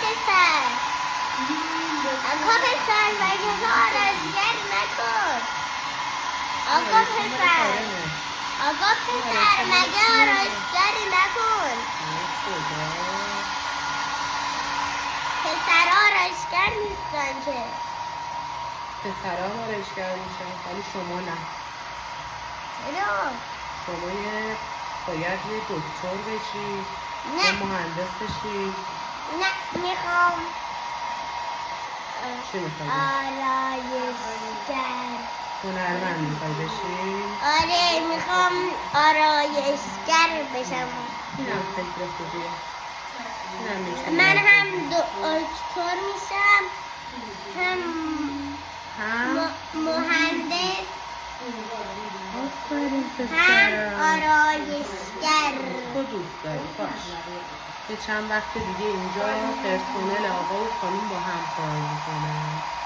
پسر آقا پسر مگه آرایشگر نکن آقا پسر مگه آرایشگری نکن پسر آرایشگر نیستن که پسرها آرایشگر میشن ولی شما نه. چرا؟ شما باید یه دکتر بشی نه. یه مهندس بشی. نه میخوام چی میخوای؟ آرایشگر. هنرمند میخوای بشی؟ آره میخوام آرایشگر بشم. اینم فکر خوبیه. اینم میشه. من هم دکتر میشم هم مهندس آفرین هم پسرم. آرایشگر. تو دوست داری باش. به چند وقت دیگه اینجا پرسنل آقا و خانم با هم کار میکنن.